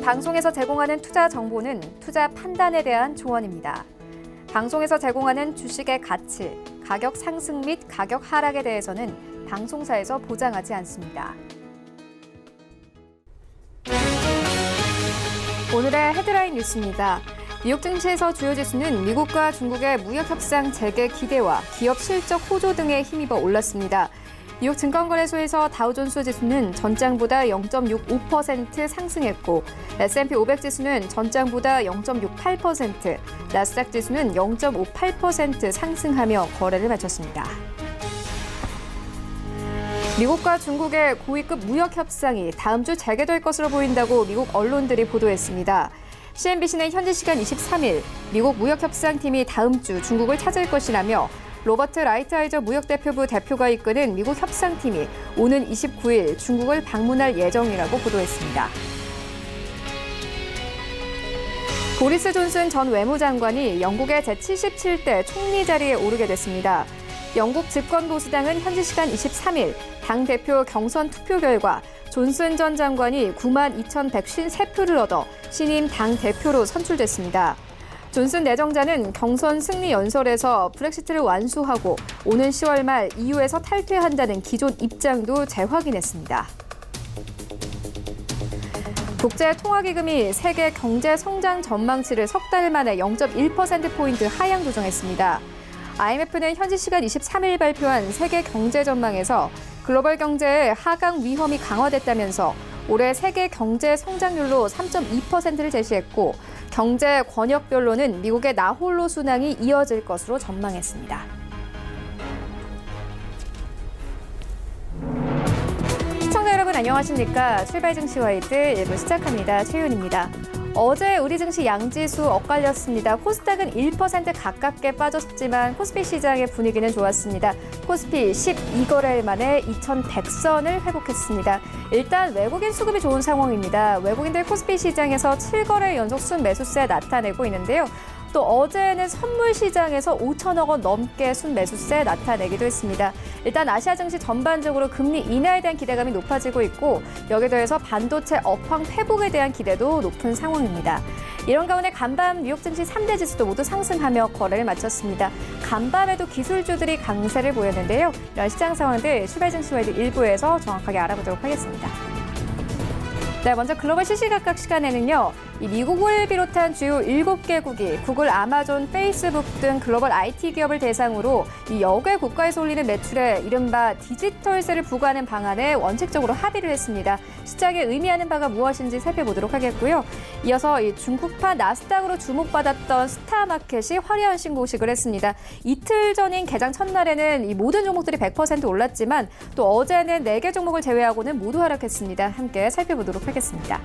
방송에서 제공하는 투자 정보는 투자 판단에 대한 조언입니다. 방송에서 제공하는 주식의 가치, 가격 상승 및 가격 하락에 대해서는 방송사에서 보장하지 않습니다. 오늘의 헤드라인 뉴스입니다. 뉴욕 증시에서 주요 지수는 미국과 중국의 무역 협상 재개 기대와 기업 실적 호조 등에 힘입어 올랐습니다. 뉴욕 증권거래소에서 다우존스 지수는 전장보다 0.65% 상승했고 S&P 500 지수는 전장보다 0.68%, 나스닥 지수는 0.58% 상승하며 거래를 마쳤습니다. 미국과 중국의 고위급 무역 협상이 다음 주 재개될 것으로 보인다고 미국 언론들이 보도했습니다. CNBC는 현지 시간 23일 미국 무역협상팀이 다음 주 중국을 찾을 것이라며 로버트 라이트하이저 무역대표부 대표가 이끄는 미국 협상팀이 오는 29일 중국을 방문할 예정이라고 보도했습니다. 보리스 존슨 전 외무장관이 영국의 제77대 총리 자리에 오르게 됐습니다. 영국 집권보수당은 현지 시간 23일 당대표 경선 투표 결과 존슨 전 장관이 92,153표를 얻어 신임 당대표로 선출됐습니다. 존슨 내정자는 경선 승리 연설에서 브렉시트를 완수하고 오는 10월 말 EU에서 탈퇴한다는 기존 입장도 재확인했습니다. 국제통화기금이 세계 경제 성장 전망치를 석 달 만에 0.1%포인트 하향 조정했습니다. IMF는 현지 시간 23일 발표한 세계 경제 전망에서 글로벌 경제의 하강 위험이 강화됐다면서 올해 세계 경제 성장률로 3.2%를 제시했고 경제 권역별로는 미국의 나홀로 순항이 이어질 것으로 전망했습니다. 시청자 여러분 안녕하십니까? 출발 증시 와이드 1부 시작합니다. 최윤입니다. 어제 우리 증시 양지수 엇갈렸습니다. 코스닥은 1% 가깝게 빠졌지만 코스피 시장의 분위기는 좋았습니다. 코스피 12거래일 만에 2,100선을 회복했습니다. 일단 외국인 수급이 좋은 상황입니다. 외국인들 코스피 시장에서 7거래 연속 순매수세 나타내고 있는데요. 또 어제는 선물 시장에서 5천억 원 넘게 순매수세 나타내기도 했습니다. 일단 아시아 증시 전반적으로 금리 인하에 대한 기대감이 높아지고 있고 여기에 더해서 반도체 업황 회복에 대한 기대도 높은 상황입니다. 이런 가운데 간밤 뉴욕 증시 3대 지수도 모두 상승하며 거래를 마쳤습니다. 간밤에도 기술주들이 강세를 보였는데요. 이런 시장 상황들 출발 증시 와이드 1부에서 정확하게 알아보도록 하겠습니다. 네, 먼저 글로벌 시시각각 시간에는요. 이 미국을 비롯한 주요 7개국이 구글, 아마존, 페이스북 등 글로벌 IT 기업을 대상으로 이 역외 국가에서 올리는 매출에 이른바 디지털세를 부과하는 방안에 원칙적으로 합의를 했습니다. 시장에 의미하는 바가 무엇인지 살펴보도록 하겠고요. 이어서 이 중국판 나스닥으로 주목받았던 스타마켓이 화려한 신고식을 했습니다. 이틀 전인 개장 첫날에는 이 모든 종목들이 100% 올랐지만 또 어제는 4개 종목을 제외하고는 모두 하락했습니다. 함께 살펴보도록 하겠습니다.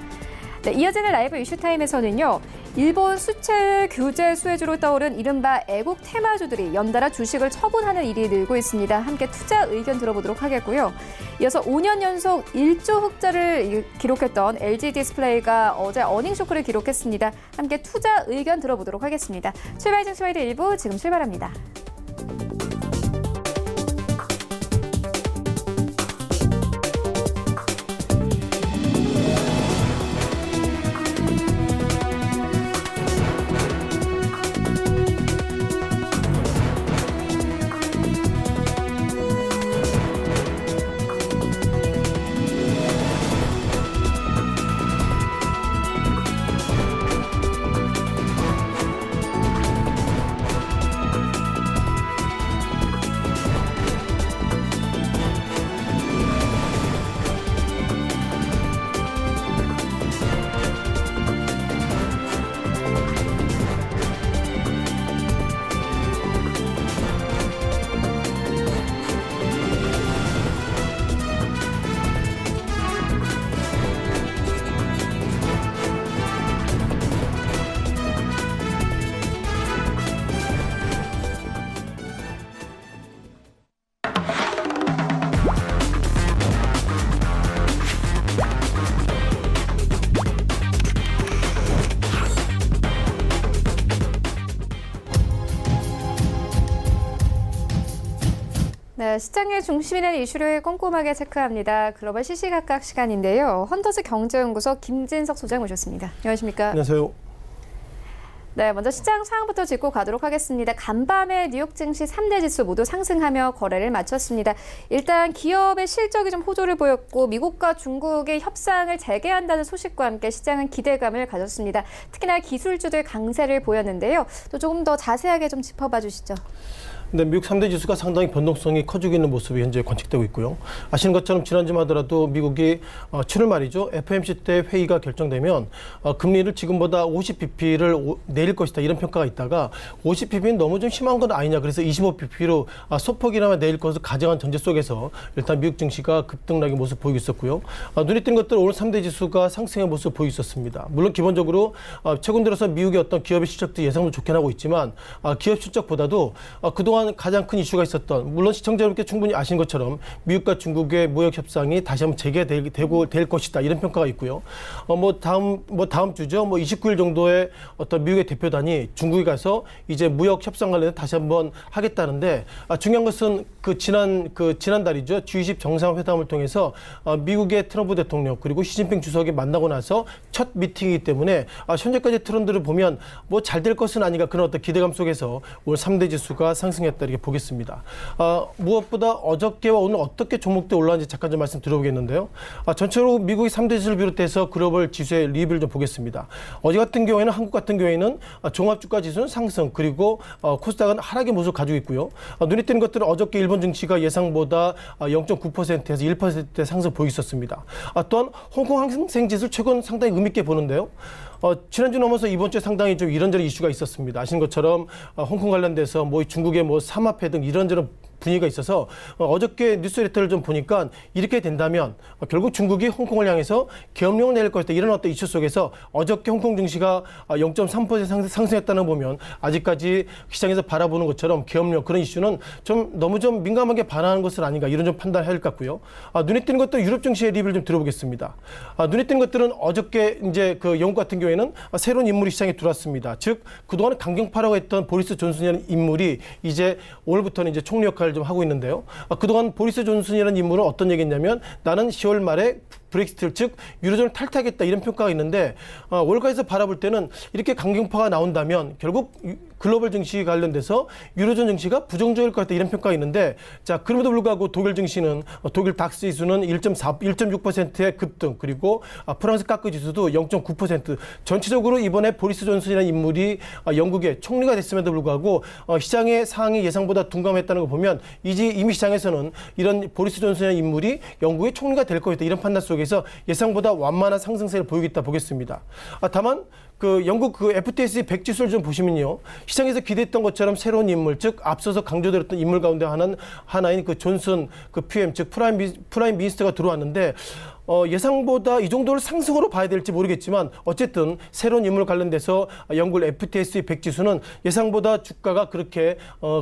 네, 이어지는 라이브 이슈타임에서는요. 일본 수출 규제 수혜주로 떠오른 이른바 애국 테마주들이 연달아 주식을 처분하는 일이 늘고 있습니다. 함께 투자 의견 들어보도록 하겠고요. 이어서 5년 연속 1조 흑자를 기록했던 LG 디스플레이가 어제 어닝 쇼크를 기록했습니다. 함께 투자 의견 들어보도록 하겠습니다. 출발 증시 와이드 1부 지금 출발합니다. 자, 시장의 중심이 되는 이슈를 꼼꼼하게 체크합니다. 글로벌 시시각각 시간인데요. 헌터스 경제연구소 김진석 소장 모셨습니다. 안녕하십니까? 안녕하세요. 네, 먼저 시장 상황부터 짚고 가도록 하겠습니다. 간밤에 뉴욕 증시 3대 지수 모두 상승하며 거래를 마쳤습니다. 일단 기업의 실적이 좀 호조를 보였고 미국과 중국의 협상을 재개한다는 소식과 함께 시장은 기대감을 가졌습니다. 특히나 기술주들 강세를 보였는데요. 또 조금 더 자세하게 좀 짚어봐 주시죠. 네, 미국 3대 지수가 상당히 변동성이 커지고 있는 모습이 현재 관측되고 있고요. 아시는 것처럼 지난주만 하더라도 미국이 7월 말이죠. FOMC 때 회의가 결정되면 금리를 지금보다 50bp를 내릴 것이다 이런 평가가 있다가 50bp는 너무 좀 심한 건 아니냐. 그래서 25bp로 소폭이나마 내릴 것을 가정한 전제 속에서 일단 미국 증시가 급등락의 모습을 보이고 있었고요. 눈에 띄는 것들 오늘 3대 지수가 상승의 모습을 보이고 있었습니다. 물론 기본적으로 최근 들어서 미국의 어떤 기업의 실적도 예상도 좋게 나오고 있지만 기업 실적보다도 그동안 가장 큰 이슈가 있었던, 물론 시청자 여러분께 충분히 아신 것처럼 미국과 중국의 무역 협상이 다시 한번 재개되고 될 것이다 이런 평가가 있고요. 다음 주죠. 29일 정도에 어떤 미국의 대표단이 중국에 가서 이제 무역 협상 관련해 다시 한번 하겠다는데 중요한 것은 지난달이죠. G20 정상회담을 통해서 미국의 트럼프 대통령 그리고 시진핑 주석이 만나고 나서 첫 미팅이기 때문에 현재까지 트렌드를 보면 뭐 잘 될 것은 아닌가 그런 어떤 기대감 속에서 오늘 3대 지수가 상승했다 이렇게 보겠습니다. 무엇보다 어저께와 오늘 어떻게 종목들 올라왔는지 잠깐 좀 말씀 드려보겠는데요. 전체로 미국의 3대 지수를 비롯해서 글로벌 지수의 리뷰를 좀 보겠습니다. 어제 같은 경우에는 한국 같은 경우에는 종합주가 지수는 상승 그리고 코스닥은 하락의 모습을 가지고 있고요. 눈에 띄는 것들은 어저께 일본 증시가 예상보다 0.9%에서 1%의 상승 보이고 있었습니다. 또한 홍콩 항생 지수 최근 상당히 의미 있게 보는데요. 지난주 넘어서 이번 주에 상당히 좀 이런저런 이슈가 있었습니다. 아시는 것처럼 홍콩 관련돼서 중국의 삼합회 등 이런저런 분위기가 있어서 어저께 뉴스레터를 좀 보니까 이렇게 된다면 결국 중국이 홍콩을 향해서 계엄령을 내릴 것이다 이런 어떤 이슈 속에서 어저께 홍콩 증시가 0.3% 상승했다는 거 보면 아직까지 시장에서 바라보는 것처럼 계엄령 그런 이슈는 너무 민감하게 반응하는 것은 아닌가 이런 좀 판단해야 할 것 같고요. 눈에 띄는 것도 유럽 증시의 리뷰를 좀 들어보겠습니다. 눈에 띄는 것들은 어저께 이제 영국 같은 경우에는 새로운 인물이 시장에 들어왔습니다. 즉 그동안 강경파라고 했던 보리스 존슨이라는 인물이 이제 오늘부터는 이제 총리 역할을 좀 하고 있는데요. 그동안 보리스 존슨이라는 인물은 어떤 얘기했냐면 나는 10월 말에 브렉시트 즉 유로존을 탈퇴하겠다 이런 평가가 있는데 월가에서 바라볼 때는 이렇게 강경파가 나온다면 결국 글로벌 증시 관련돼서 유로존 증시가 부정적일 것 같다 이런 평가가 있는데 자 그럼에도 불구하고 독일 증시는 독일 닥스 지수는 1.6%의 급등 그리고 프랑스 카크 지수도 0.9% 전체적으로 이번에 보리스 존슨이라는 인물이 영국의 총리가 됐음에도 불구하고 시장의 상황이 예상보다 둔감했다는 걸 보면 이미 시장에서는 이런 보리스 존슨이라는 인물이 영국의 총리가 될 것이다 이런 판단 속에서 예상보다 완만한 상승세를 보이고 있다 보겠습니다. 다만 영국 FTSE 100 지수를 좀 보시면요. 시장에서 기대했던 것처럼 새로운 인물, 즉 앞서서 강조드렸던 인물 가운데 하나인 존슨 PM, 즉 프라임 미니스터가 들어왔는데 예상보다 이 정도를 상승으로 봐야 될지 모르겠지만 어쨌든 새로운 인물 관련돼서 영국 FTSE 100 지수는 예상보다 주가가 그렇게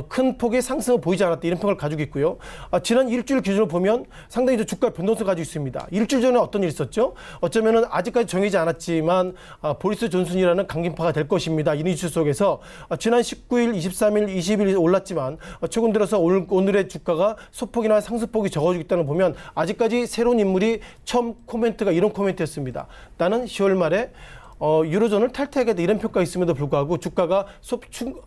큰 폭의 상승을 보이지 않았다 이런 평을 가지고 있고요. 지난 일주일 기준으로 보면 상당히 주가 변동성을 가지고 있습니다. 일주일 전에 어떤 일이 있었죠? 어쩌면은 아직까지 정해지지 않았지만 보리스 존슨이라는 강경파가 될 것입니다. 이 이슈 속에서 지난 19일, 23일, 20일 올랐지만 최근 들어서 오늘의 주가가 소폭이나 상승폭이 적어지고 있다는 걸 보면 아직까지 새로운 인물이 처음 코멘트가 이런 코멘트였습니다. 나는 10월 말에 유로존을 탈퇴하겠다 이런 평가가 있음에도 불구하고 주가가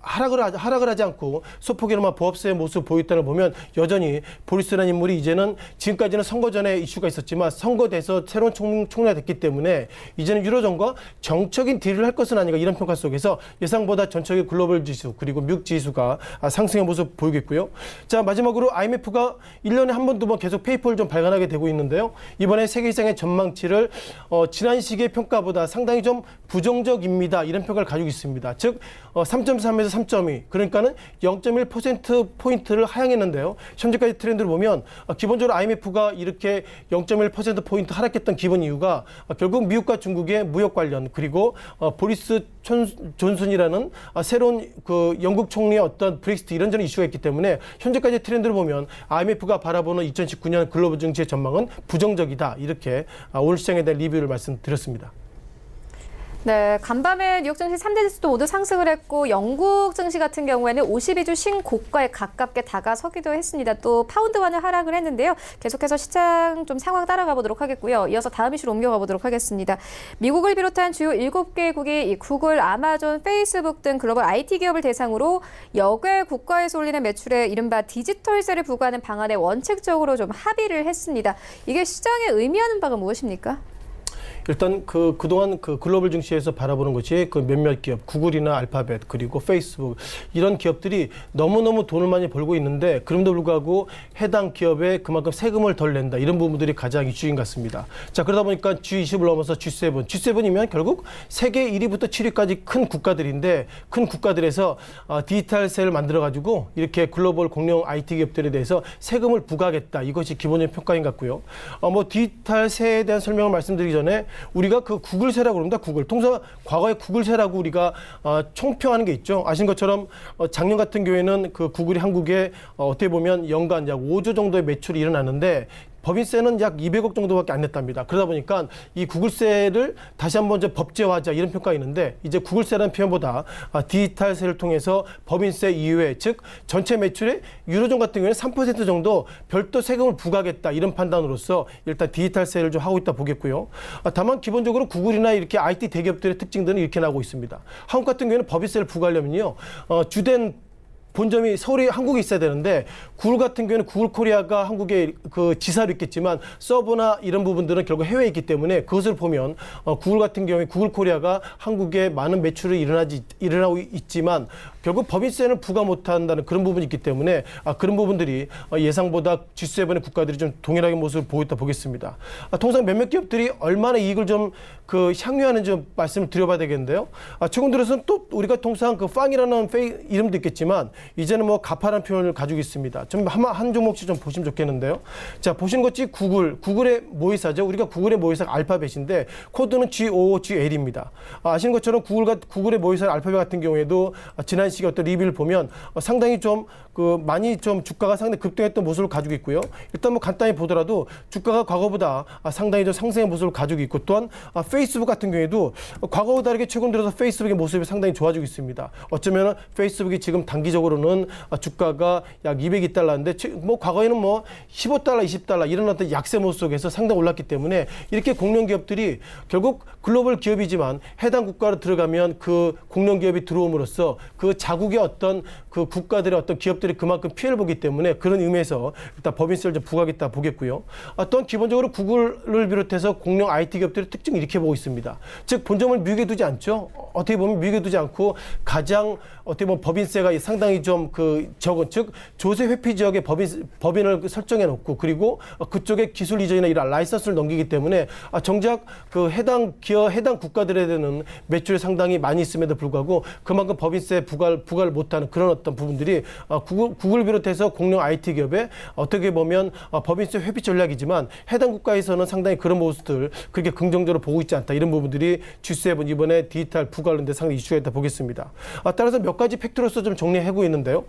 하락을 하지 않고 소폭이나마 보합세의 모습을 보였다는 걸 보면 여전히 보리스라는 인물이 이제는 지금까지는 선거 전에 이슈가 있었지만 선거돼서 새로운 총리가 됐기 때문에 이제는 유로존과 정적인 딜을 할 것은 아닌가 이런 평가 속에서 예상보다 전체적인 글로벌 지수 그리고 미국 지수가 상승의 모습을 보이고 있고요. 자 마지막으로 IMF가 1년에 한 번, 두 번 계속 페이퍼를 좀 발간하게 되고 있는데요. 이번에 세계시장의 전망치를 지난 시기의 평가보다 상당히 좀 부정적입니다. 이런 평가를 가지고 있습니다. 즉 3.3에서 3.2 그러니까는 0.1%포인트를 하향했는데요. 현재까지 트렌드를 보면 기본적으로 IMF가 이렇게 0.1%포인트 하락했던 기본 이유가 결국 미국과 중국의 무역 관련 그리고 보리스 존슨이라는 새로운 영국 총리의 어떤 브렉시트 이런저런 이슈가 있기 때문에 현재까지 트렌드를 보면 IMF가 바라보는 2019년 글로벌 증시의 전망은 부정적이다. 이렇게 오늘 시장에 대한 리뷰를 말씀드렸습니다. 네, 간밤에 뉴욕 증시 3대 지수도 모두 상승을 했고 영국 증시 같은 경우에는 52주 신고가에 가깝게 다가서기도 했습니다. 또 파운드화는 하락을 했는데요. 계속해서 시장 좀 상황 따라가 보도록 하겠고요. 이어서 다음 이슈로 옮겨가 보도록 하겠습니다. 미국을 비롯한 주요 7개국이 이 구글, 아마존, 페이스북 등 글로벌 IT 기업을 대상으로 역외 국가에서 올리는 매출에 이른바 디지털세를 부과하는 방안에 원칙적으로 좀 합의를 했습니다. 이게 시장에 의미하는 바가 무엇입니까? 일단 그동안 글로벌 증시에서 바라보는 것이 그 몇몇 기업, 구글이나 알파벳, 그리고 페이스북 이런 기업들이 너무너무 돈을 많이 벌고 있는데 그럼에도 불구하고 해당 기업에 그만큼 세금을 덜 낸다. 이런 부분들이 가장 이슈인 것 같습니다. 자, 그러다 보니까 G20을 넘어서 G7. G7이면 결국 세계 1위부터 7위까지 큰 국가들인데 큰 국가들에서 디지털세를 만들어가지고 이렇게 글로벌 공룡 IT 기업들에 대해서 세금을 부과하겠다. 이것이 기본적인 평가인 것 같고요. 디지털세에 대한 설명을 말씀드리기 전에 우리가 그 구글세라고 그럽니다. 구글. 통상 과거에 구글세라고 우리가 총평하는 게 있죠. 아신 것처럼 작년 같은 경우에는 그 구글이 한국에 어떻게 보면 연간 약 5조 정도의 매출이 일어나는데 법인세는 약 200억 정도밖에 안 냈답니다. 그러다 보니까 이 구글세를 다시 한번 법제화하자 이런 평가가 있는데 이제 구글세라는 표현보다 디지털세를 통해서 법인세 이외에 즉 전체 매출의 유로존 같은 경우에는 3% 정도 별도 세금을 부과하겠다 이런 판단으로서 일단 디지털세를 좀 하고 있다 보겠고요. 다만 기본적으로 구글이나 이렇게 IT 대기업들의 특징들은 이렇게 나오고 있습니다. 한국 같은 경우에는 법인세를 부과하려면요. 주된 본점이 서울에 한국에 있어야 되는데 구글 같은 경우에는 구글 코리아가 한국에 그 지사로 있겠지만 서버나 이런 부분들은 결국 해외에 있기 때문에 그것을 보면 구글 같은 경우에 구글 코리아가 한국에 많은 매출이 일어나고 있지만 결국 법인세는 부과 못한다는 그런 부분이 있기 때문에 그런 부분들이 예상보다 G7의 국가들이 좀 동일하게 모습을 보였다 보겠습니다. 통상 몇몇 기업들이 얼마나 이익을 좀 향유하는지 좀 말씀을 드려봐야 되겠는데요. 최근 들어서는 또 우리가 통상 그 빵이라는 이름도 있겠지만 이제는 뭐 가파라는 표현을 가지고 있습니다. 좀 한 종목씩 좀 보시면 좋겠는데요. 자, 보시는 것이 구글의 모의사죠. 우리가 구글의 모의사가 알파벳인데 코드는 GOOGL입니다. 아시는 것처럼 구글의 모의사 알파벳 같은 경우에도 지난 시기 어떤 리뷰를 보면 상당히 좀 많이 좀 주가가 상당히 급등했던 모습을 가지고 있고요. 일단 뭐 간단히 보더라도 주가가 과거보다 상당히 좀 상승의 모습을 가지고 있고 또한 페이스북 같은 경우에도 과거와 다르게 최근 들어서 페이스북의 모습이 상당히 좋아지고 있습니다. 어쩌면 페이스북이 지금 단기적으로는 주가가 약 202달러인데 뭐 과거에는 뭐 15달러, 20달러 이런 어떤 약세 모습 속에서 상당히 올랐기 때문에 이렇게 공룡 기업들이 결국 글로벌 기업이지만 해당 국가로 들어가면 그 공룡 기업이 들어옴으로써 그 자국의 어떤 그 국가들의 어떤 기업들이 그만큼 피해를 보기 때문에 그런 의미에서 일단 법인세를 좀 부과하겠다 보겠고요. 또한 기본적으로 구글을 비롯해서 공룡 IT 기업들의 특징을 이렇게 보고 있습니다. 즉 본점을 미국에 두지 않죠. 어떻게 보면 미국에 두지 않고 가장 어떻게 보면 법인세가 상당히 좀 적은 즉 조세 회피 지역에 법인을 설정해 놓고 그리고 그쪽에 기술 이전이나 이런 라이선스를 넘기기 때문에 정작 그 해당 기업 해당 국가들에 대한 매출이 상당히 많이 있음에도 불구하고 그만큼 법인세 부과를 못하는 그런 어떤 부분들이 구글 비롯해서 공룡 IT 기업의 어떻게 보면 법인세 회피 전략이지만 해당 국가에서는 상당히 그런 모습들 그렇게 긍정적으로 보고 있지 않다 이런 부분들이 G7 이번에 디지털 부과 관련된 상당히 이슈가 있다 보겠습니다. 따라서 몇 가지 팩트로서 좀 정리하고 있는데요.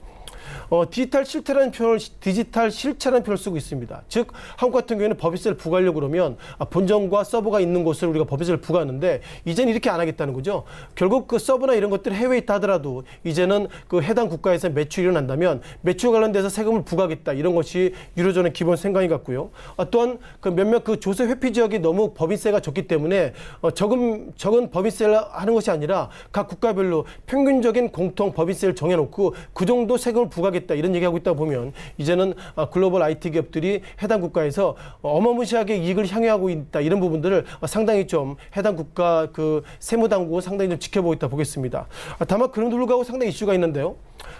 디지털 실체라는 표현을 쓰고 있습니다. 즉 한국 같은 경우에는 법인세를 부과하려고 그러면 본점과 서버가 있는 곳을 우리가 법인세를 부과하는데 이제는 이렇게 안 하겠다는 거죠. 결국 그 서버나 이런 것들이 해외에 있다 하더라도 이제는 그 해당 국가에서 매출이 일어난다면 매출 관련돼서 세금을 부과하겠다 이런 것이 유로존의 기본 생각인 것 같고요. 또한 그 몇몇 그 조세 회피 지역이 너무 법인세가 적기 때문에 적은 법인세를 하는 것이 아니라 각 국가별로 평균적인 공통 법인세를 정해놓고 그 정도 세금을 부과하겠다 이런 얘기하고 있다 보면 이제는 글로벌 IT 기업들이 해당 국가에서 어마무시하게 이익을 향유하고 있다 이런 부분들을 상당히 좀 해당 국가 그 세무당국은 상당히 좀 지켜보고 있다 보겠습니다. 다만 그럼에도 불구하고 상당히 이슈가 있는데요.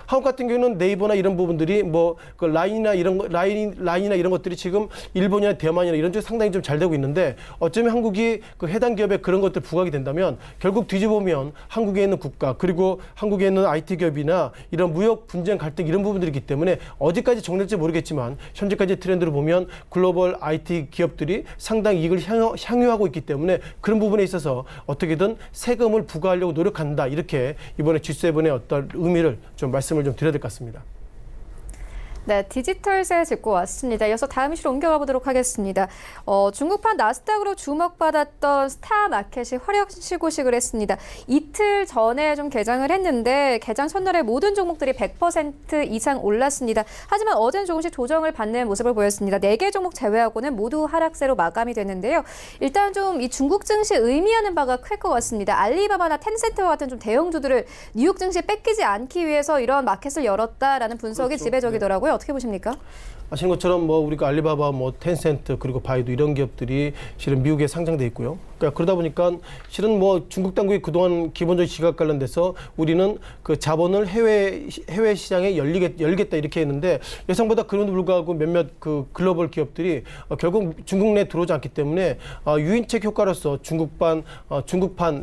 한국 같은 경우는 네이버나 이런 부분들이 뭐 그 라인이나 이런 것들이 지금 일본이나 대만이나 이런 쪽에 상당히 좀 잘 되고 있는데 어쩌면 한국이 그 해당 기업에 그런 것들 부과하게 된다면 결국 뒤집어보면 한국에 있는 국가 그리고 한국에 있는 IT 기업이나 이런 무역 분쟁 갈등 이런 부분들이기 때문에 어디까지 정리될지 모르겠지만 현재까지 트렌드를 보면 글로벌 IT 기업들이 상당히 이익을 향유하고 있기 때문에 그런 부분에 있어서 어떻게든 세금을 부과하려고 노력한다 이렇게 이번에 G7의 어떤 의미를 좀 말씀을 좀 드려야 될 것 같습니다. 네, 디지털세 짚고 왔습니다. 이어서 다음 이슈로 옮겨가 보도록 하겠습니다. 중국판 나스닥으로 주목받았던 스타마켓이 화력 시고식을 했습니다. 이틀 전에 좀 개장을 했는데 개장 첫날에 모든 종목들이 100% 이상 올랐습니다. 하지만 어제는 조금씩 조정을 받는 모습을 보였습니다. 4개 종목 제외하고는 모두 하락세로 마감이 됐는데요. 일단 좀 이 중국 증시 의미하는 바가 클 것 같습니다. 알리바바나 텐센트와 같은 좀 대형주들을 뉴욕 증시에 뺏기지 않기 위해서 이런 마켓을 열었다라는 분석이 그렇죠. 지배적이더라고요. 어떻게 보십니까? 아시는 것처럼 뭐 우리가 알리바바, 뭐 텐센트 그리고 바이두 이런 기업들이 실은 미국에 상장돼 있고요. 그러니까 그러다 보니까 실은 뭐 중국 당국이 그동안 기본적인 시각 관련돼서 우리는 그 자본을 해외 시장에 열겠다 이렇게 했는데 예상보다 그럼에도 불구하고 몇몇 그 글로벌 기업들이 결국 중국 내에 들어오지 않기 때문에 유인책 효과로서 중국판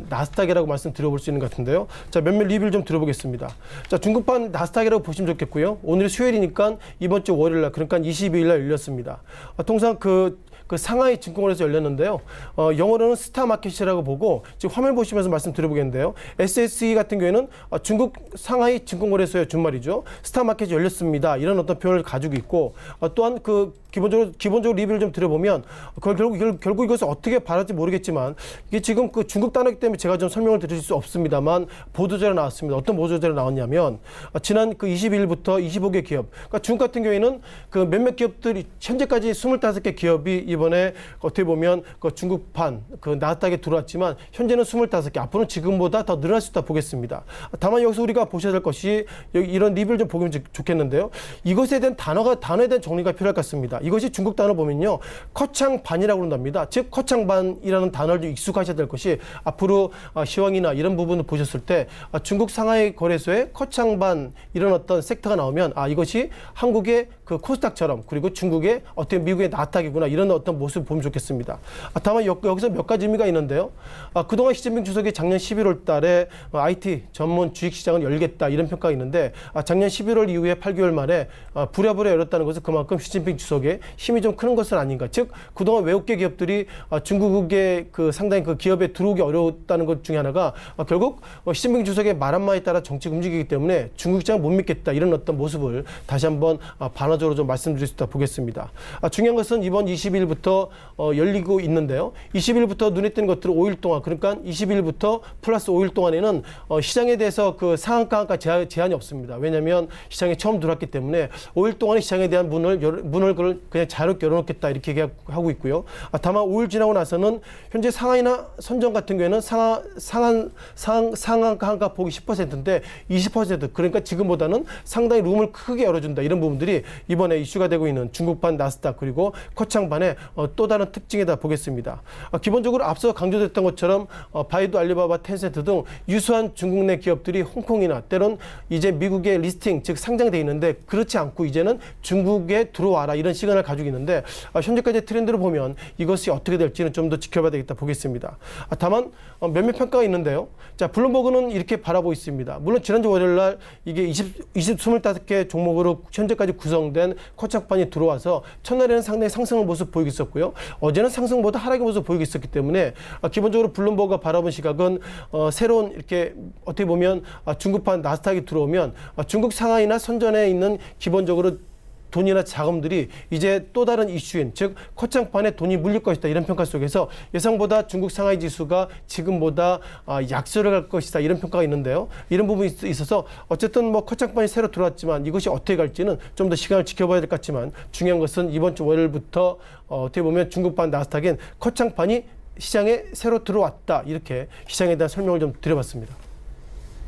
나스닥이라고 말씀드려볼 수 있는 것 같은데요. 자, 몇몇 리뷰를 좀 들어보겠습니다. 자, 중국판 나스닥이라고 보시면 좋겠고요. 오늘이 수요일이니까 이번 주 월요일 날 그러니까 22일 날 열렸습니다. 통상 그 상하이 증권거래소에서 열렸는데요. 영어로는 스타마켓이라고 보고 지금 화면 보시면서 말씀드려보겠는데요. SSE 같은 경우에는 중국 상하이 증권거래소의 준말이죠. 스타마켓이 열렸습니다. 이런 어떤 표현을 가지고 있고 또한 그 기본적으로 리뷰를 좀 드려보면 결국 이것을 어떻게 바랄지 모르겠지만 이게 지금 그 중국 단어이기 때문에 제가 좀 설명을 드릴 수 없습니다만 보도자료 나왔습니다. 어떤 보도자료 나왔냐면 지난 그 22일부터 25개 기업, 그러니까 중국 같은 경우에는 그 몇몇 기업들이 현재까지 25개 기업이 이번에 어떻게 보면 그 중국판 그 나스닥에 들어왔지만 현재는 25개, 앞으로는 지금보다 더 늘어날 수 있다 보겠습니다. 다만 여기서 우리가 보셔야 될 것이 여기 이런 리뷰를 좀 보면 좋겠는데요. 이것에 대한 단어에 대한 정리가 필요할 것 같습니다. 이것이 중국 단어 보면요. 커창반이라고 한답니다. 즉 커창반이라는 단어를 좀 익숙하셔야 될 것이 앞으로 시황이나 이런 부분을 보셨을 때 중국 상하이 거래소에 커창반 이런 어떤 섹터가 나오면 이것이 한국의 그 코스닥처럼 그리고 중국의 어떤 미국의 나스닥이구나 이런 어떤 모습을 보면 좋겠습니다. 다만 여기서 몇 가지 의미가 있는데요. 그동안 시진핑 주석이 작년 11월 달에 IT 전문 주식시장을 열겠다 이런 평가가 있는데 작년 11월 이후에 8개월 만에 부랴부랴 열었다는 것은 그만큼 시진핑 주석의 힘이 좀 크는 것은 아닌가. 즉 그동안 외국계 기업들이 중국의 그 상당히 그 기업에 들어오기 어려웠다는 것 중에 하나가 결국 시진핑 주석의 말 한마디에 따라 정치가 움직이기 때문에 중국 시장을 못 믿겠다 이런 어떤 모습을 다시 한번 반화적으로 좀 말씀드릴 수 있다 보겠습니다. 중요한 것은 이번 20일부터 열리고 있는데요. 20일부터 눈에 띄는 것들은 5일 동안 그러니까 20일부터 플러스 5일 동안에는 시장에 대해서 그 상한가 하한가 제한이 없습니다. 왜냐하면 시장에 처음 들어왔기 때문에 5일 동안에 시장에 대한 문을 그냥 자유롭게 열어놓겠다 이렇게 얘기하고 있고요. 다만 5일 지나고 나서는 현재 상하이나 선정 같은 경우에는 상한가 한가 폭이 10%인데 20% 그러니까 지금보다는 상당히 룸을 크게 열어준다 이런 부분들이 이번에 이슈가 되고 있는 중국판 나스닥 그리고 커창반의 또 다른 특징이다 보겠습니다. 기본적으로 앞서 강조됐던 것처럼 바이두, 알리바바, 텐센트 등 유수한 중국 내 기업들이 홍콩이나 때론 이제 미국의 리스팅 즉 상장돼 있는데 그렇지 않고 이제는 중국에 들어와라 이런 시간을 가지고 있는데 현재까지 트렌드를 보면 이것이 어떻게 될지는 좀 더 지켜봐야 되겠다 보겠습니다. 다만 몇몇 평가가 있는데요. 자, 블룸버그는 이렇게 바라보고 있습니다. 물론 지난주 월요일 날 이게 25개 종목으로 현재까지 구성된 커창판이 들어와서 첫날에는 상당히 상승의 모습 보이고 있었고요. 어제는 상승보다 하락의 모습 보이고 있었기 때문에 기본적으로 블룸버그가 바라본 시각은 새로운 이렇게 어떻게 보면 중국판 나스닥이 들어오면 중국 상하이나 선전에 있는 기본적으로 돈이나 자금들이 이제 또 다른 이슈인 즉 커창판에 돈이 물릴 것이다 이런 평가 속에서 예상보다 중국 상하이 지수가 지금보다 약세를 갈 것이다 이런 평가가 있는데요. 이런 부분이 있어서 어쨌든 뭐 커창판이 새로 들어왔지만 이것이 어떻게 갈지는 좀 더 시간을 지켜봐야 될 것 같지만 중요한 것은 이번 주 월요일부터 어떻게 보면 중국판 나스닥인 커창판이 시장에 새로 들어왔다 이렇게 시장에 대한 설명을 좀 드려봤습니다.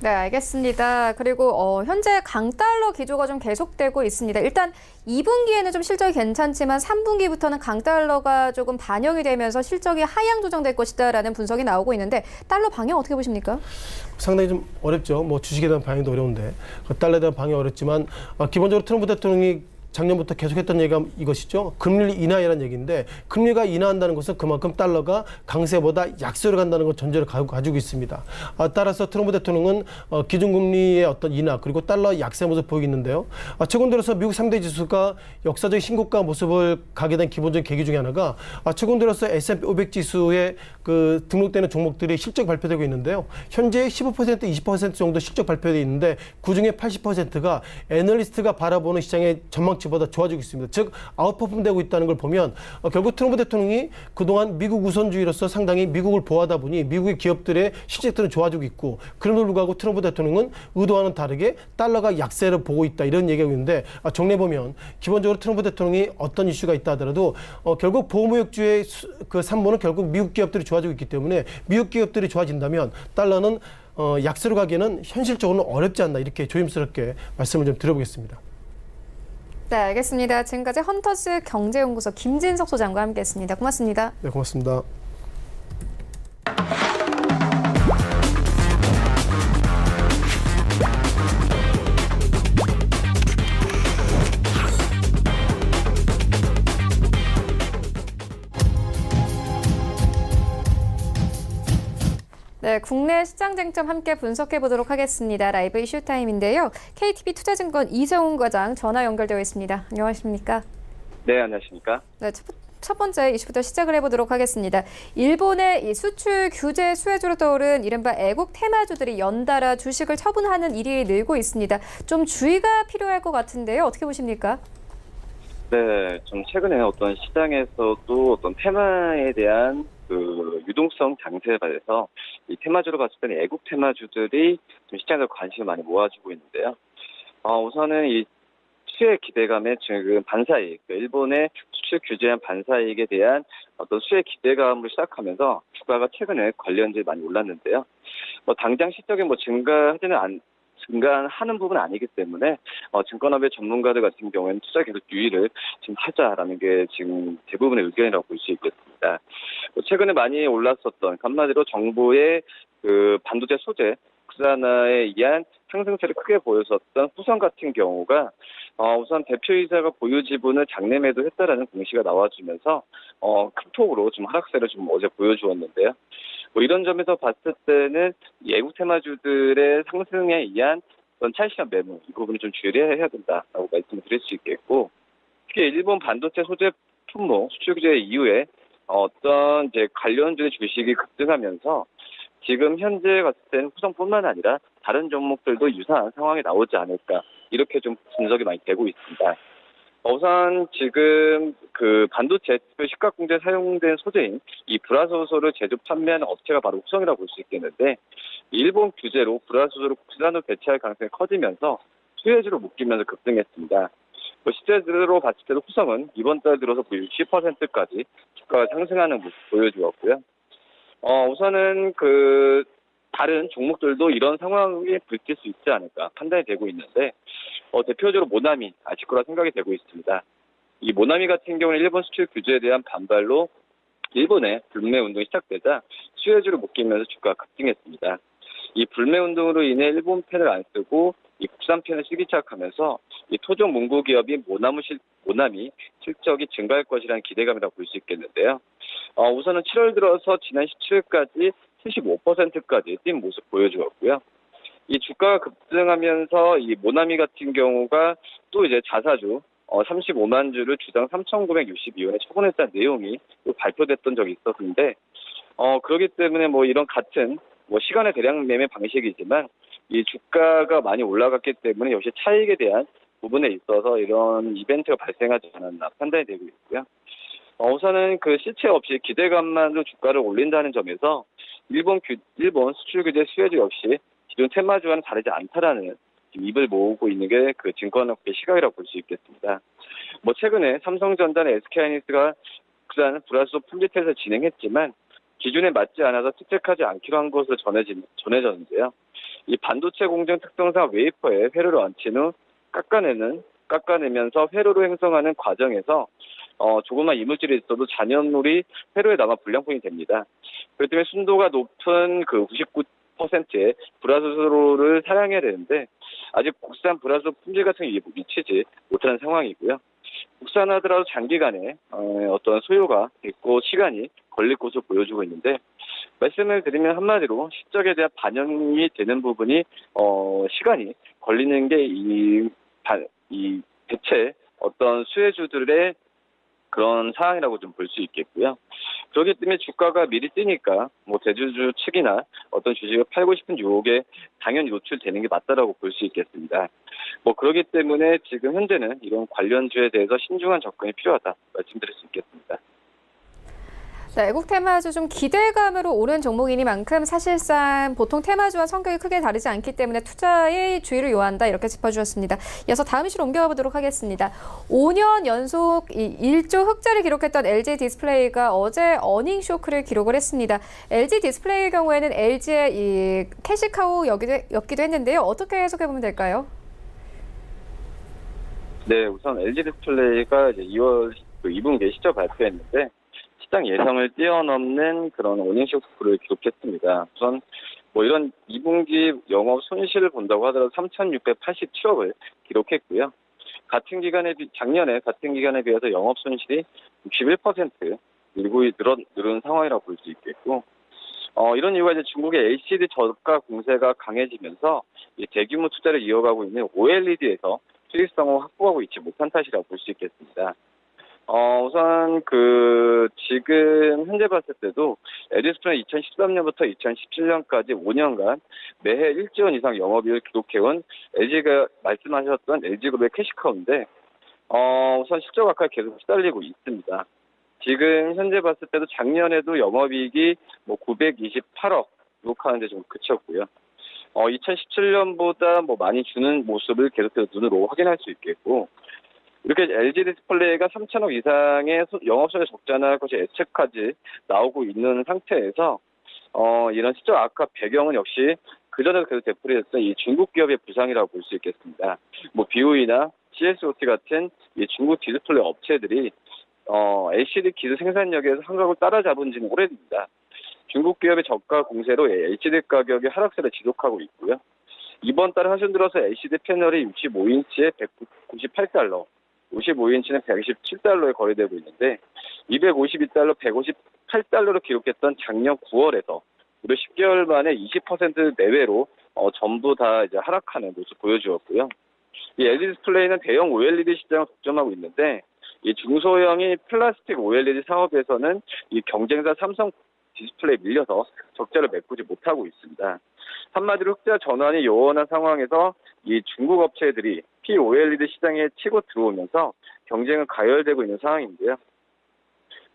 네, 알겠습니다. 그리고 현재 강달러 기조가 좀 계속되고 있습니다. 일단 2분기에는 좀 실적이 괜찮지만 3분기부터는 강달러가 조금 반영이 되면서 실적이 하향 조정될 것이다라는 분석이 나오고 있는데 달러 방향 어떻게 보십니까? 상당히 좀 어렵죠. 뭐 주식에 대한 방향도 어려운데 달러에 대한 방향이 어렵지만 기본적으로 트럼프 대통령이 작년부터 계속했던 얘기가 이것이죠. 금리 인하이라는 얘기인데 금리가 인하한다는 것은 그만큼 달러가 강세보다 약세로 간다는 걸 전제로 가지고 있습니다. 따라서 트럼프 대통령은 기준금리의 어떤 인하 그리고 달러 약세 모습을 보이고 있는데요. 최근 들어서 미국 3대 지수가 역사적 신고가 모습을 가게 된 기본적인 계기 중에 하나가 최근 들어서 S&P 500 지수에 그 등록되는 종목들이 실적 발표되고 있는데요. 현재 15% 20% 정도 실적 발표되어 있는데 그중에 80%가 애널리스트가 바라보는 시장의 전망 예상치보다 좋아지고 있습니다. 즉 아웃퍼폼되고 있다는 걸 보면 결국 트럼프 대통령이 그동안 미국 우선주의로서 상당히 미국을 보호하다 보니 미국의 기업들의 실적들은 좋아지고 있고, 그럼에도 불구하고 트럼프 대통령은 의도와는 다르게 달러가 약세를 보고 있다, 이런 얘기가 있는데, 정리해 보면 기본적으로 트럼프 대통령이 어떤 이슈가 있다 하더라도 결국 보호무역주의 그 산모는 결국 미국 기업들이 좋아지고 있기 때문에 미국 기업들이 좋아진다면 달러는 약세로 가기에는 현실적으로는 어렵지 않나, 이렇게 조심스럽게 말씀을 좀 드려보겠습니다. 네, 알겠습니다. 지금까지 헌터스 경제연구소 김진석 소장과 함께했습니다. 고맙습니다. 네, 고맙습니다. 네, 국내 시장 쟁점 함께 분석해 보도록 하겠습니다. 라이브 이슈 타임인데요. KTB 투자증권 이정훈 과장 전화 연결되어 있습니다. 안녕하십니까? 네, 안녕하십니까? 네, 첫 번째 이슈부터 시작을 해보도록 하겠습니다. 일본의 이 수출 규제 수혜주로 떠오른 이른바 애국 테마주들이 연달아 주식을 처분하는 일이 늘고 있습니다. 좀 주의가 필요할 것 같은데요. 어떻게 보십니까? 네, 좀 최근에 어떤 시장에서도 어떤 테마에 대한 그 유동성 장세에 반해서 이 테마주로 봤을 때는 애국 테마주들이 좀 시장에서 관심을 많이 모아주고 있는데요. 우선은 이 수혜 기대감에 지금 반사이익, 일본의 수출 규제한 반사이익에 대한 어떤 수혜 기대감을 시작하면서 주가가 최근에 관련주에 많이 올랐는데요. 당장 실적이 증가하는 부분은 아니기 때문에 증권업의 전문가들 같은 경우에는 투자 계속 유의를 지금 하자라는 게 지금 대부분의 의견이라고 볼 수 있겠습니다. 최근에 많이 올랐었던 한마디로 정부의 그 반도체 소재 국산화에 의한 상승세를 크게 보였었던 후성 같은 경우가 우선 대표이사가 보유 지분을 장내 매도했다라는 공시가 나와주면서 큰 폭으로 좀 하락세를 좀 어제 보여주었는데요. 이런 점에서 봤을 때는 예국 테마주들의 상승에 의한 어떤 차익실현 매물, 이 부분을 좀 주의해야 된다라고 말씀을 드릴 수 있겠고, 특히 일본 반도체 소재 품목 수출 규제 이후에 어떤 이제 관련주의 주식이 급등하면서 지금 현재 봤을 때는 후성뿐만 아니라 다른 종목들도 유사한 상황이 나오지 않을까, 이렇게 좀 분석이 많이 되고 있습니다. 우선 지금 그 반도체 시가 공제에 사용된 소재인 이 불화소소를 제조 판매하는 업체가 바로 후성이라고 볼 수 있겠는데, 일본 규제로 불화소소를 국산으로 대체할 가능성이 커지면서 수혜주로 묶이면서 급등했습니다. 실제로 봤을 때도 후성은 이번 달 들어서 60%까지 주가가 상승하는 모습 보여주었고요. 우선은 그 다른 종목들도 이런 상황에 부딪힐 수 있지 않을까 판단이 되고 있는데, 대표적으로 모나미, 아시코라 생각이 되고 있습니다. 이 모나미 같은 경우는 일본 수출 규제에 대한 반발로 일본의 불매 운동이 시작되자 수혜주를 묶이면서 주가가 급등했습니다. 이 불매 운동으로 인해 일본 펜을 안 쓰고 이 국산 펜을 쓰기 시작하면서 이 토종 문구 기업인 모나미 실적이 증가할 것이라는 기대감이라고 볼 수 있겠는데요. 우선은 7월 들어서 지난 17일까지 75%까지 뛴 모습 보여주었고요. 이 주가가 급등하면서 이 모나미 같은 경우가 또 이제 자사주 35만 주를 주당 3,962원에 처분했다는 내용이 또 발표됐던 적이 있었는데, 그렇기 때문에 이런 같은 시간의 대량 매매 방식이지만 이 주가가 많이 올라갔기 때문에 역시 차익에 대한 부분에 있어서 이런 이벤트가 발생하지 않았나 판단이 되고 있고요. 우선은 그 실체 없이 기대감만으로 주가를 올린다는 점에서 일본 수출 규제 수혜주 역시 기존 테마주와는 다르지 않다라는 입을 모으고 있는 게 그 증권업계 시각이라고 볼 수 있겠습니다. 최근에 삼성전자나 SK하이닉스가 국산 불화소 품질테스트를 진행했지만 기준에 맞지 않아서 채택하지 않기로 한 것으로 전해졌는데요. 이 반도체 공정 특성상 웨이퍼에 회로를 얹힌 후 깎아내면서 회로로 행성하는 과정에서 조그만 이물질이 있어도 잔여물이 회로에 남아 불량품이 됩니다. 그렇기 때문에 순도가 높은 그 99%의 불화소를 사용해야 되는데 아직 국산 불화소 품질 같은 게 미치지 못하는 상황이고요. 국산하더라도 장기간에 어떤 소요가 있고 시간이 걸릴 것으로 보여주고 있는데, 말씀을 드리면 한마디로 실적에 대한 반영이 되는 부분이 시간이 걸리는 게 이 대체 어떤 수혜주들의 그런 상황이라고 좀 볼 수 있겠고요. 그렇기 때문에 주가가 미리 뛰니까 뭐 대주주 측이나 어떤 주식을 팔고 싶은 유혹에 당연히 노출되는 게 맞다라고 볼 수 있겠습니다. 뭐 그렇기 때문에 지금 현재는 이런 관련주에 대해서 신중한 접근이 필요하다 말씀드릴 수 있겠습니다. 네, 애국 테마주 좀 기대감으로 오른 종목이니만큼 사실상 보통 테마주와 성격이 크게 다르지 않기 때문에 투자의 주의를 요한다 이렇게 짚어주셨습니다. 이어서 다음 이슈로 옮겨가 보도록 하겠습니다. 5년 연속 1조 흑자를 기록했던 LG 디스플레이가 어제 어닝 쇼크를 기록을 했습니다. LG 디스플레이의 경우에는 LG의 이 캐시카우였기도 했는데요. 어떻게 해석해보면 될까요? 네, 우선 LG 디스플레이가 이제 2월 2분기에 실적 발표했는데 시장 예상을 뛰어넘는 그런 어닝쇼크를 기록했습니다. 우선 뭐 이런 2분기 영업 손실을 본다고 하더라도 3,687억을 기록했고요. 작년에 같은 기간에 비해서 영업 손실이 61% 늘은 상황이라고 볼 수 있겠고, 이런 이유가 이제 중국의 LCD 저가 공세가 강해지면서 이 대규모 투자를 이어가고 있는 OLED에서 수익성을 확보하고 있지 못한 탓이라고 볼 수 있겠습니다. 우선 지금 현재 봤을 때도 LG 디스플레이 2013년부터 2017년까지 5년간 매해 1조 원 이상 영업이익을 기록해온 LG가 말씀하셨던 LG그룹의 캐시카우인데, 우선 실적 악화에 계속 시달리고 있습니다. 지금 현재 봤을 때도 작년에도 영업이익이 928억 기록하는데 좀 그쳤고요. 2017년보다 많이 주는 모습을 계속해서 눈으로 확인할 수 있겠고, 이렇게 LG 디스플레이가 3천억 이상의 영업손실 적자나 것이 예측까지 나오고 있는 상태에서 이런 실적 악화 배경은 역시 그전에도 계속 되풀이했던 이 중국 기업의 부상이라고 볼 수 있겠습니다. BOE나 CSOT 같은 이 중국 디스플레이 업체들이 LCD 기술 생산력에서 한각을 따라잡은 지는 오래됩니다. 중국 기업의 저가 공세로 LCD 가격이 하락세를 지속하고 있고요. 이번 달 하순 들어서 LCD 패널이 65인치에 198달러, 55인치는 127달러에 거래되고 있는데 252달러, 158달러로 기록했던 작년 9월에서 무려 10개월 만에 20% 내외로 전부 다 이제 하락하는 모습 보여주었고요. 이 LG 디스플레이는 대형 OLED 시장을 독점하고 있는데 이 중소형의 플라스틱 OLED 사업에서는 이 경쟁사 삼성 디스플레이에 밀려서 적자를 메꾸지 못하고 있습니다. 한마디로 흑자 전환이 요원한 상황에서 이 중국 업체들이 POLED 시장에 치고 들어오면서 경쟁은 가열되고 있는 상황인데요.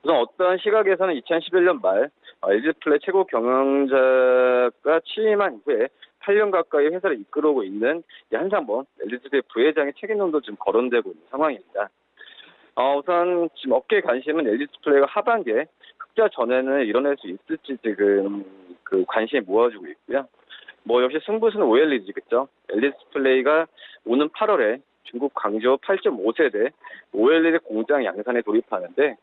우선 어떠한 시각에서는 2011년 말 LG 디스플레이 최고 경영자가 취임한 이후에 8년 가까이 회사를 이끌어오고 있는 한상범 LG 디스플레이 부회장의 책임론도 지금 거론되고 있는 상황입니다. 우선 지금 업계 관심은 LG 디스플레이가 하반기에 흑자 전환을 이뤄낼 수 있을지 지금 관심이 모아지고 있고요. 역시 승부수는 OLED겠죠. LG 디스플레이가 오는 8월에 중국 광주 8.5세대 OLED 공장 양산에 돌입하는데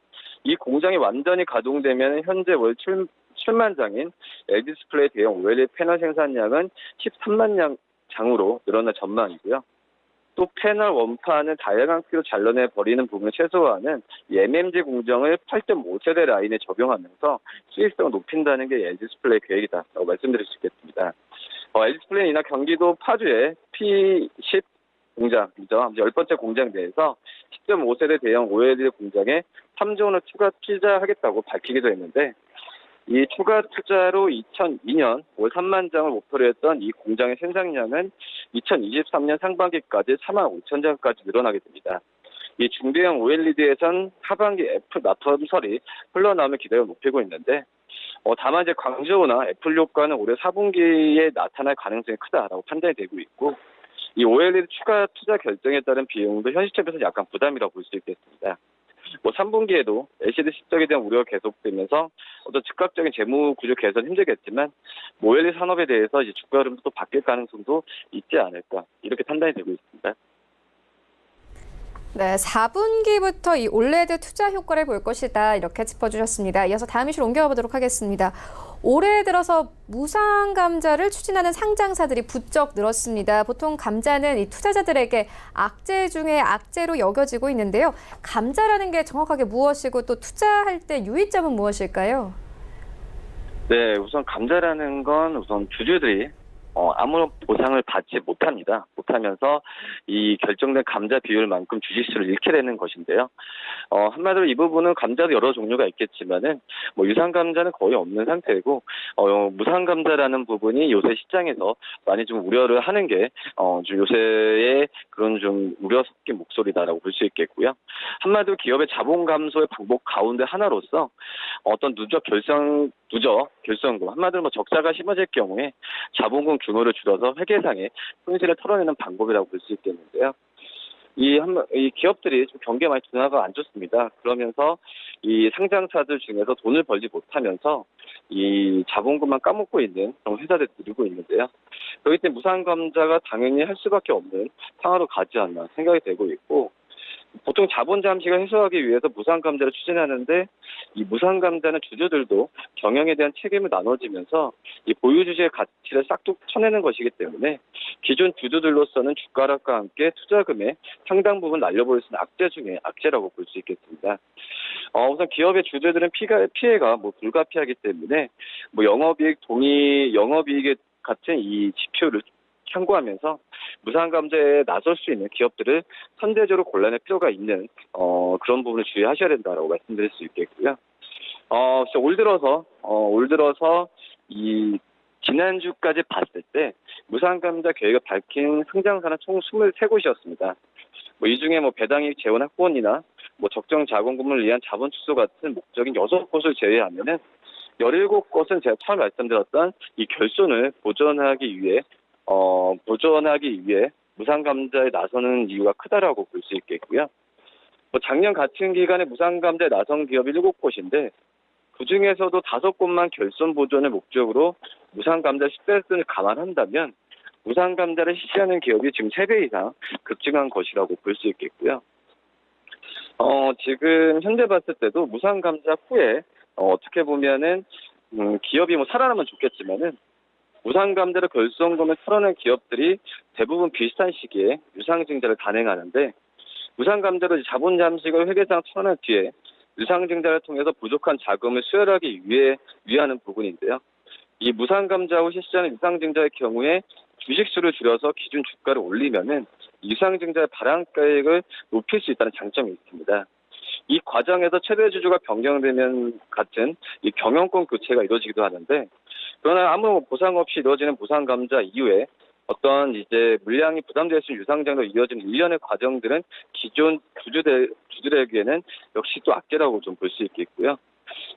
이 공장이 완전히 가동되면 현재 월 7만 장인 LG 디스플레이 대형 OLED 패널 생산량은 13만 장으로 늘어날 전망이고요. 또 패널 원판을 다양한 크기로 잘라내 버리는 부분을 최소화하는 이 MMG 공정을 8.5세대 라인에 적용하면서 수익성을 높인다는 게 LG 디스플레이 계획이다라고 말씀드릴 수 있겠습니다. LG 디스플레이나 경기도 파주의 P10 공장이죠. 10번째 공장 내에서 10.5세대 대형 OLED 공장에 3조 원을 추가 투자하겠다고 밝히기도 했는데 이 추가 투자로 2002년 월 3만 장을 목표로 했던 이 공장의 생산량은 2023년 상반기까지 4만 5천 장까지 늘어나게 됩니다. 이 중대형 OLED에선 하반기 애플 납품설이 흘러나오면 기대가 높이고 있는데 다만 이제 광저우나 애플 효과는 올해 4분기에 나타날 가능성이 크다라고 판단이 되고 있고 이 OLED 추가 투자 결정에 따른 비용도 현 시점에서 약간 부담이라고 볼 수 있겠습니다. 3분기에도 LCD 실적에 대한 우려가 계속되면서 어떤 즉각적인 재무 구조 개선 힘들겠지만 OLED 산업에 대해서 이제 주가 흐름도 또 바뀔 가능성도 있지 않을까 이렇게 판단이 되고 있습니다. 네, 4분기부터 이 올레드 투자 효과를 볼 것이다 이렇게 짚어주셨습니다. 이어서 다음 이슈로 옮겨가 보도록 하겠습니다. 올해 들어서 무상 감자를 추진하는 상장사들이 부쩍 늘었습니다. 보통 감자는 이 투자자들에게 악재 중에 악재로 여겨지고 있는데요. 감자라는 게 정확하게 무엇이고 또 투자할 때 유의점은 무엇일까요? 네, 우선 감자라는 건 우선 주주들이 아무런 보상을 받지 못하면서 이 결정된 감자 비율만큼 주식수를 잃게 되는 것인데요. 한마디로 이 부분은 감자도 여러 종류가 있겠지만은 뭐 유상 감자는 거의 없는 상태이고 무상 감자라는 부분이 요새 시장에서 많이 좀 우려를 하는 게 좀 요새의 그런 좀 우려 섞인 목소리다라고 볼 수 있겠고요. 한마디로 기업의 자본 감소의 방법 가운데 하나로서 어떤 누적 결손금 한마디로 뭐 적자가 심해질 경우에 자본금 규모를 줄여서 회계상에 손실을 털어내는 방법이라고 볼 수 있겠는데요. 이 기업들이 좀 경기에 많이 둔화가 안 좋습니다. 그러면서 이 상장사들 중에서 돈을 벌지 못하면서 이 자본금만 까먹고 있는 그런 회사들이 늘고 있는데요. 그렇기 때문에 무상감자가 당연히 할 수밖에 없는 상황으로 가지 않나 생각이 되고 있고, 보통 자본 잠식을 해소하기 위해서 무상감자를 추진하는데 이 무상감자는 주주들도 경영에 대한 책임을 나눠지면서 이 보유주식의 가치를 싹둑 쳐내는 것이기 때문에 기존 주주들로서는 주가락과 함께 투자금의 상당 부분 날려버릴 수 있는 악재 중에 악재라고 볼 수 있겠습니다. 우선 기업의 주주들은 피해가 불가피하기 때문에 영업이익 같은 이 지표를 참고하면서 무상감자에 나설 수 있는 기업들을 선제적으로 골라낼 필요가 있는 그런 부분을 주의하셔야 된다라고 말씀드릴 수 있겠고요. 올 들어서 이 지난주까지 봤을 때 무상감자 계획을 밝힌 상장사는 총 23곳이었습니다. 이 중에 배당이익 재원 확보원이나 적정 자본금을 위한 자본 축소 같은 목적인 6곳을 제외하면은 17곳은 제가 처음 말씀드렸던 이 결손을 보전하기 위해 무상감자에 나서는 이유가 크다라고 볼 수 있겠고요. 작년 같은 기간에 무상감자에 나선 기업이 7곳인데 그중에서도 5곳만 결손 보전을 목적으로 무상감자 시대를 감안한다면 무상감자를 실시하는 기업이 지금 3배 이상 급증한 것이라고 볼 수 있겠고요. 지금 현재 봤을 때도 무상감자 후에 어떻게 보면은 기업이 살아나면 좋겠지만은 무상감자를 결손금을 털어낸 기업들이 대부분 비슷한 시기에 유상증자를 단행하는데 무상감자로 자본 잠식을 회계상 털어낸 뒤에 유상증자를 통해서 부족한 자금을 수혈하기 위하는 부분인데요. 이 무상감자 후 실시하는 유상증자의 경우에 주식수를 줄여서 기준 주가를 올리면은 유상증자의 발행가액을 높일 수 있다는 장점이 있습니다. 이 과정에서 최대 주주가 변경되면 같은 이 경영권 교체가 이루어지기도 하는데, 그러나 아무 보상 없이 이루어지는 무상감자 이후에 어떤 물량이 부담될 수 있는 유상증자로 이어지는 일련의 과정들은 기존 주주들에게는 역시 또 악재라고 좀 볼 수 있겠고요.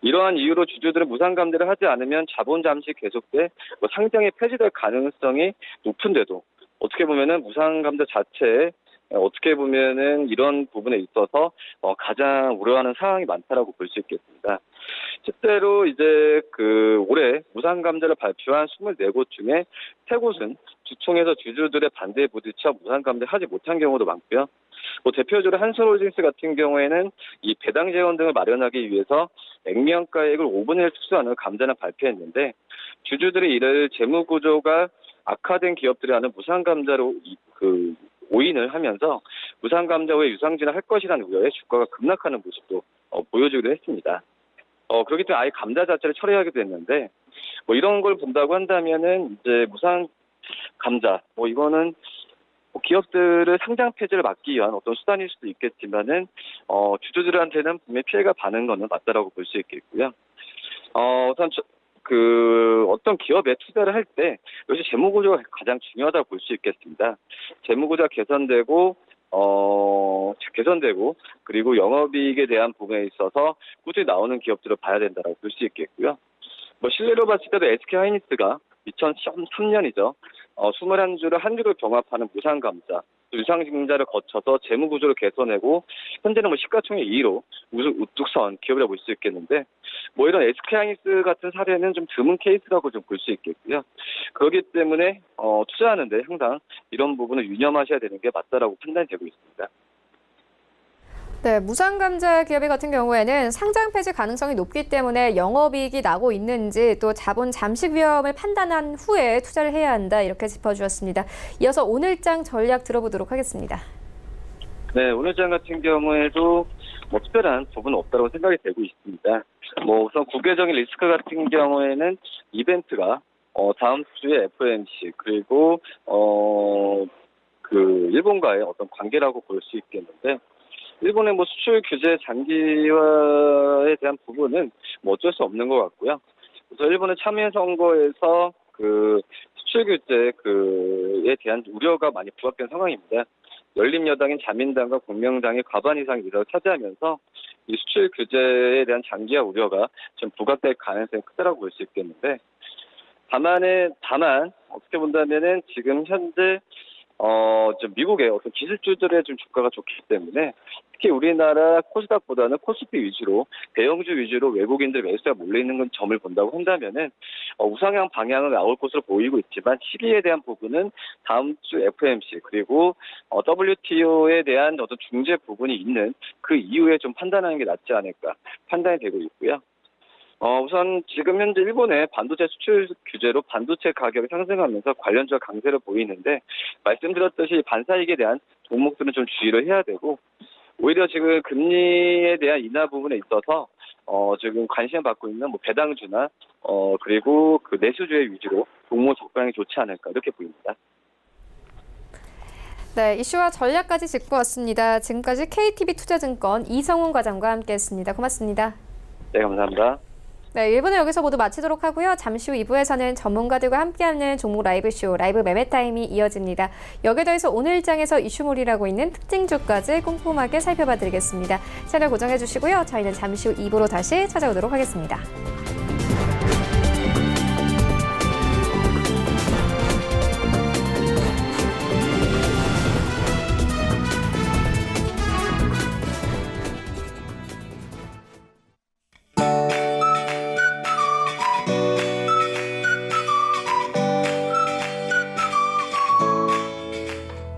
이러한 이유로 주주들은 무상감자를 하지 않으면 자본 잠식 계속돼 상장이 폐지될 가능성이 높은데도 어떻게 보면은 무상감자 자체에 어떻게 보면은 이런 부분에 있어서 가장 우려하는 상황이 많다라고 볼 수 있겠습니다. 실제로 올해 무상감자를 발표한 24곳 중에 3곳은 주총에서 주주들의 반대에 부딪혀 무상감자를 하지 못한 경우도 많고요. 대표적으로 한솔홀딩스 같은 경우에는 이 배당 재원 등을 마련하기 위해서 액면가액을 5분의 1 축소하는 감자를 발표했는데 주주들이 이를 재무구조가 악화된 기업들이 하는 무상감자로 오인을 하면서 무상감자 후에 유상증자를 할 것이라는 우려에 주가가 급락하는 모습도 보여주기도 했습니다. 그렇기 때문에 아예 감자 자체를 철회하기도 했는데 이런 걸 본다고 한다면은 무상감자 이거는 기업들을 상장 폐지를 막기 위한 어떤 수단일 수도 있겠지만은 주주들한테는 분명히 피해가 가는 것은 맞다라고 볼 수 있겠고요. 우선 어떤 기업에 투자를 할 때 역시 재무구조가 가장 중요하다고 볼 수 있겠습니다. 재무구조가 개선되고 그리고 영업이익에 대한 부분에 있어서 꾸준히 나오는 기업들을 봐야 된다고 볼 수 있겠고요. 실례로 봤을 때도 SK하이닉스가 2013년이죠. 21주를 한 주를 병합하는 무상감자, 유상증자를 거쳐서 재무구조를 개선하고 현재는 시가총액 2위로 우뚝 선 기업이라고 볼 수 있겠는데 이런 SK하이닉스 같은 사례는 좀 드문 케이스라고 좀 볼 수 있겠고요. 그렇기 때문에 투자하는데 항상 이런 부분을 유념하셔야 되는 게 맞다라고 판단이 되고 있습니다. 네, 무상감자 기업의 같은 경우에는 상장 폐지 가능성이 높기 때문에 영업이익이 나고 있는지 또 자본 잠식 위험을 판단한 후에 투자를 해야 한다 이렇게 짚어주었습니다. 이어서 오늘장 전략 들어보도록 하겠습니다. 네, 오늘장 같은 경우에도 특별한 부분은 없다고 생각이 되고 있습니다. 우선 국외적인 리스크 같은 경우에는 이벤트가 다음 주에 FOMC 그리고 그 일본과의 어떤 관계라고 볼 수 있겠는데, 일본의 뭐 수출 규제 장기화에 대한 부분은 뭐 어쩔 수 없는 것 같고요. 그래서 일본의 참여 선거에서 그 수출 규제 그에 대한 우려가 많이 부각된 상황입니다. 열린여당인 자민당과 공명당이 과반 이상 리더를 차지하면서 이 수출 규제에 대한 장기화 우려가 좀 부각될 가능성이 크다라고 볼 수 있겠는데, 다만 어떻게 본다면은 지금 현재 좀 미국의 어떤 기술주들의 좀 주가가 좋기 때문에, 특히 우리나라 코스닥보다는 코스피 위주로, 대형주 위주로 외국인들 매수가 몰려있는 건 점을 본다고 한다면은 우상향 방향은 나올 것으로 보이고 있지만, 시기에 대한 부분은 다음 주 FOMC 그리고 WTO에 대한 어떤 중재 부분이 있는 그 이후에 좀 판단하는 게 낫지 않을까 판단이 되고 있고요. 우선 지금 현재 일본의 반도체 수출 규제로 반도체 가격이 상승하면서 관련주가 강세를 보이는데, 말씀드렸듯이 반사이익에 대한 종목들은 좀 주의를 해야 되고, 오히려 지금 금리에 대한 인하 부분에 있어서 지금 관심을 받고 있는 뭐 배당주나 그리고 그 내수주의 위주로 종목 접근이 좋지 않을까 이렇게 보입니다. 네, 이슈와 전략까지 짚고 왔습니다. 지금까지 KTB 투자증권 이성훈 과장과 함께했습니다. 고맙습니다. 네, 감사합니다. 네, 1부는 여기서 모두 마치도록 하고요. 잠시 후 2부에서는 전문가들과 함께하는 종목 라이브쇼, 라이브 매매타임이 이어집니다. 여기에 더해서 오늘 장에서 이슈몰이라고 있는 특징주까지 꼼꼼하게 살펴봐 드리겠습니다. 채널 고정해 주시고요. 저희는 잠시 후 2부로 다시 찾아오도록 하겠습니다.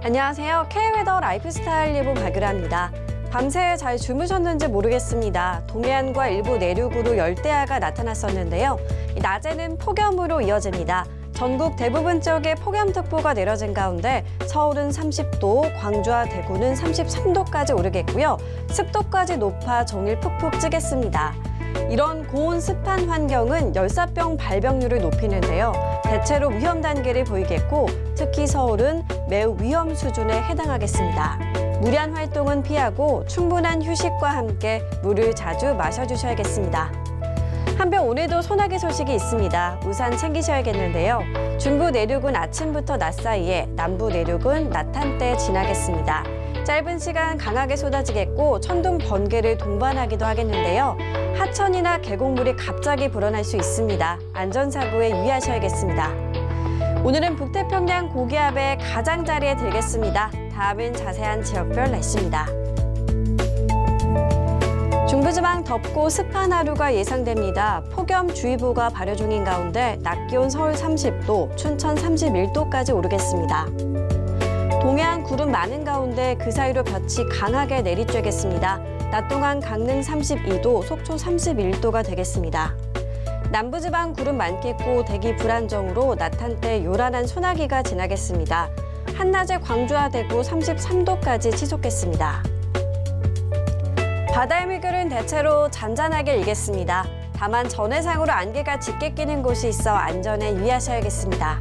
안녕하세요. K웨더 라이프스타일 예보 박유라입니다. 밤새 잘 주무셨는지 모르겠습니다. 동해안과 일부 내륙으로 열대야가 나타났었는데요. 낮에는 폭염으로 이어집니다. 전국 대부분 지역에 폭염특보가 내려진 가운데 서울은 30도, 광주와 대구는 33도까지 오르겠고요. 습도까지 높아 종일 푹푹 찌겠습니다. 이런 고온 습한 환경은 열사병 발병률을 높이는데요. 대체로 위험 단계를 보이겠고, 특히 서울은 매우 위험 수준에 해당하겠습니다. 무리한 활동은 피하고 충분한 휴식과 함께 물을 자주 마셔주셔야겠습니다. 한편 오늘도 소나기 소식이 있습니다. 우산 챙기셔야겠는데요. 중부 내륙은 아침부터 낮 사이에, 남부 내륙은 낮 한때 지나겠습니다. 짧은 시간 강하게 쏟아지겠고 천둥 번개를 동반하기도 하겠는데요. 하천이나 계곡물이 갑자기 불어날 수 있습니다. 안전사고에 유의하셔야겠습니다. 오늘은 북태평양 고기압의 가장자리에 들겠습니다. 다음은 자세한 지역별 날씨입니다. 중부지방 덥고 습한 하루가 예상됩니다. 폭염주의보가 발효 중인 가운데 낮 기온 서울 30도, 춘천 31도까지 오르겠습니다. 동해안 구름 많은 가운데 그 사이로 볕이 강하게 내리쬐겠습니다. 낮 동안 강릉 32도, 속초 31도가 되겠습니다. 남부지방 구름 많겠고 대기 불안정으로 낮 한때 요란한 소나기가 지나겠습니다. 한낮에 광주와 대구 33도까지 치솟겠습니다. 바다의 물결은 대체로 잔잔하게 일겠습니다. 다만 전해상으로 안개가 짙게 끼는 곳이 있어 안전에 유의하셔야겠습니다.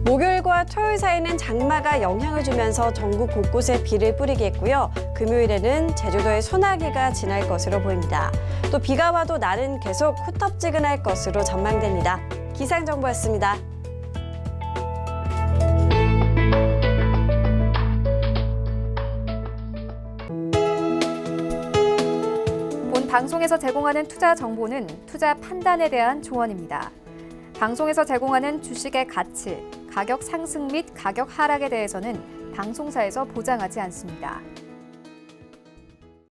목요일과 토요일 사이는 장마가 영향을 주면서 전국 곳곳에 비를 뿌리겠고요. 금요일에는 제주도에 소나기가 지날 것으로 보입니다. 또 비가 와도 날은 계속 후텁지근할 것으로 전망됩니다. 기상정보였습니다. 본 방송에서 제공하는 투자 정보는 투자 판단에 대한 조언입니다. 방송에서 제공하는 주식의 가치, 가격 상승 및 가격 하락에 대해서는 방송사에서 보장하지 않습니다.